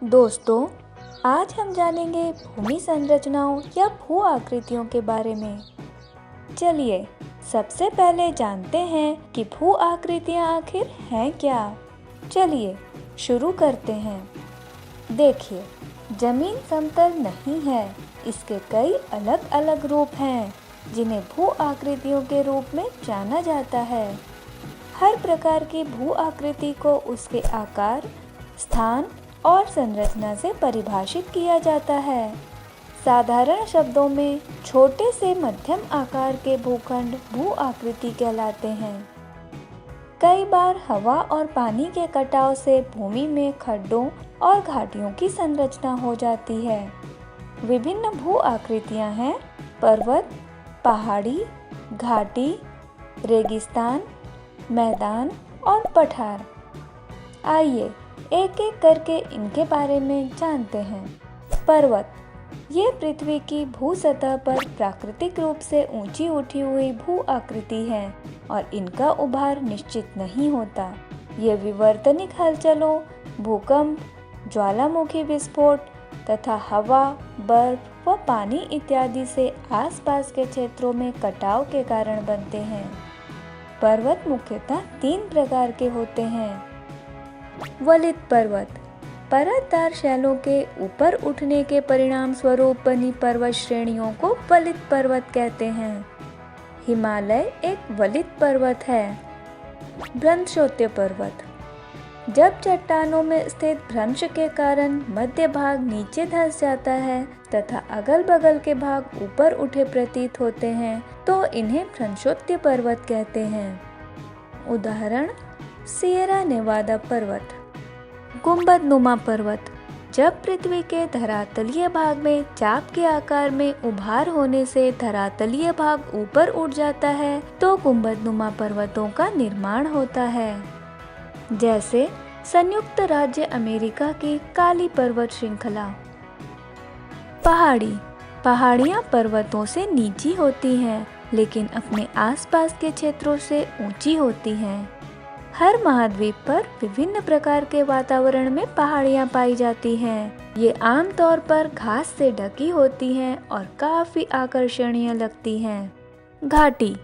दोस्तों, आज हम जानेंगे भूमि संरचनाओं या भू आकृतियों के बारे में। चलिए सबसे पहले जानते हैं कि भू आकृतियाँ आखिर हैं क्या। चलिए शुरू करते हैं। देखिए, जमीन समतल नहीं है, इसके कई अलग अलग रूप हैं जिन्हें भू आकृतियों के रूप में जाना जाता है। हर प्रकार की भू आकृति को उसके आकार, स्थान और संरचना से परिभाषित किया जाता है। साधारण शब्दों में छोटे से मध्यम आकार के भूखंड भू आकृति कहलाते हैं। कई बार हवा और पानी के कटाव से भूमि में खड्डों और घाटियों की संरचना हो जाती है। विभिन्न भू आकृतियां हैं पर्वत, पहाड़ी, घाटी, रेगिस्तान, मैदान और पठार। आइए एक एक करके इनके बारे में जानते हैं। पर्वत, ये पृथ्वी की भू सतह पर प्राकृतिक रूप से ऊंची उठी हुई भू आकृति है और इनका उभार निश्चित नहीं होता। ये विवर्तनिक हलचलों, भूकंप, ज्वालामुखी विस्फोट तथा हवा, बर्फ व पानी इत्यादि से आसपास के क्षेत्रों में कटाव के कारण बनते हैं। पर्वत मुख्यतः 3 प्रकार के होते हैं। वलित पर्वत, परतदार शैलों के ऊपर उठने के परिणाम स्वरूप बनी पर्वत श्रेणियों को वलित पर्वत कहते हैं। हिमालय एक वलित पर्वत है। भ्रंशोत्य पर्वत, जब चट्टानों में स्थित भ्रंश के कारण मध्य भाग नीचे धंस जाता है तथा अगल बगल के भाग ऊपर उठे प्रतीत होते हैं तो इन्हें भ्रंशोत्य पर्वत कहते हैं। उदाहरण, सियरा नेवादा पर्वत। गुंबद नुमा पर्वत, जब पृथ्वी के धरातलीय भाग में चाप के आकार में उभार होने से धरातलीय भाग ऊपर उठ जाता है तो गुंबद नुमा पर्वतों का निर्माण होता है। जैसे संयुक्त राज्य अमेरिका की काली पर्वत श्रृंखला। पहाड़ियाँ पर्वतों से नीची होती हैं लेकिन अपने आसपास के क्षेत्रों से ऊंची होती हैं। हर महाद्वीप पर विभिन्न प्रकार के वातावरण में पहाड़ियाँ पाई जाती हैं। ये आमतौर पर घास से ढकी होती हैं और काफी आकर्षणीय लगती हैं। घाटी,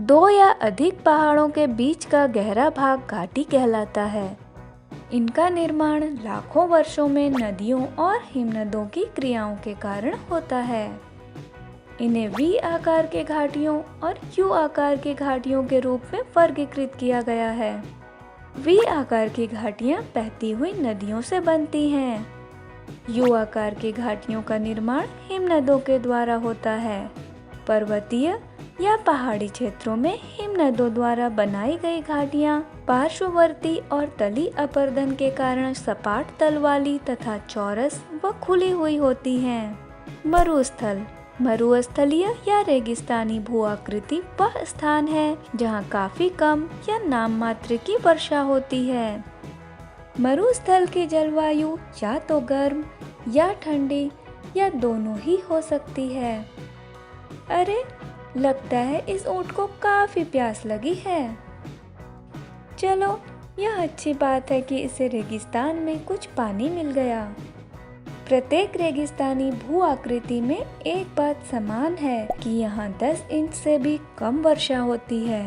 2 या अधिक पहाड़ों के बीच का गहरा भाग घाटी कहलाता है। इनका निर्माण लाखों वर्षों में नदियों और हिमनदों की क्रियाओं के कारण होता है। इन्हें वी आकार के घाटियों और यू आकार की घाटियों के रूप में वर्गीकृत किया गया है। वी आकार की घाटियां बहती हुई नदियों से बनती हैं। यू आकार की घाटियों का निर्माण हिमनदों के द्वारा होता है। पर्वतीय या पहाड़ी क्षेत्रों में हिमनदों द्वारा बनाई गई घाटियां पार्श्ववर्ती और तली अपरदन के कारण सपाट तल वाली तथा चौरस व खुली हुई होती हैं। मरुस्थल, मरुस्थलीय या रेगिस्तानी भू आकृति वह स्थान है जहाँ काफी कम या नाम मात्र की वर्षा होती है। मरुस्थल की जलवायु या तो गर्म या ठंडी या दोनों ही हो सकती है। अरे, लगता है इस ऊंट को काफी प्यास लगी है। चलो, यह अच्छी बात है कि इसे रेगिस्तान में कुछ पानी मिल गया। प्रत्येक रेगिस्तानी भू आकृति में एक बात समान है कि यहाँ 10 इंच से भी कम वर्षा होती है।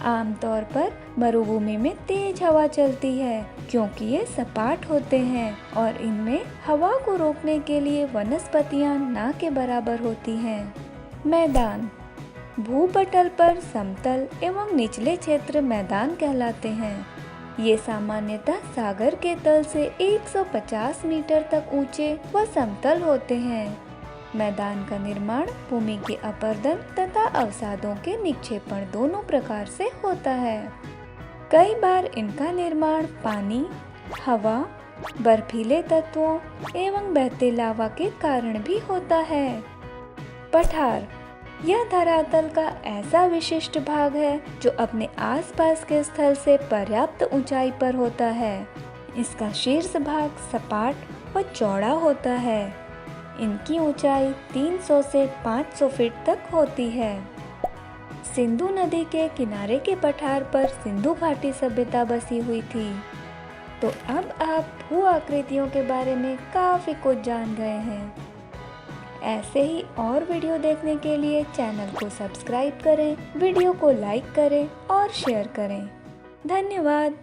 आमतौर पर मरुभूमि में तेज हवा चलती है क्योंकि ये सपाट होते हैं और इनमें हवा को रोकने के लिए वनस्पतियाँ ना के बराबर होती हैं। मैदान, भूपटल पर समतल एवं निचले क्षेत्र मैदान कहलाते हैं। ये सामान्यतः सागर के तल से 150 मीटर तक ऊंचे व समतल होते हैं। मैदान का निर्माण भूमि के अपरदन तथा अवसादों के निक्षेपण दोनों प्रकार से होता है। कई बार इनका निर्माण पानी, हवा, बर्फीले तत्वों एवं बहते लावा के कारण भी होता है। पठार, यह धरातल का ऐसा विशिष्ट भाग है जो अपने आसपास के स्थल से पर्याप्त ऊंचाई पर होता है। इसका शीर्ष भाग सपाट व चौड़ा होता है। इनकी ऊंचाई 300 से 500 फीट तक होती है। सिंधु नदी के किनारे के पठार पर सिंधु घाटी सभ्यता बसी हुई थी। तो अब आप भू आकृतियों के बारे में काफ़ी कुछ जान गए हैं। ऐसे ही और वीडियो देखने के लिए चैनल को सब्सक्राइब करें, वीडियो को लाइक करें और शेयर करें। धन्यवाद।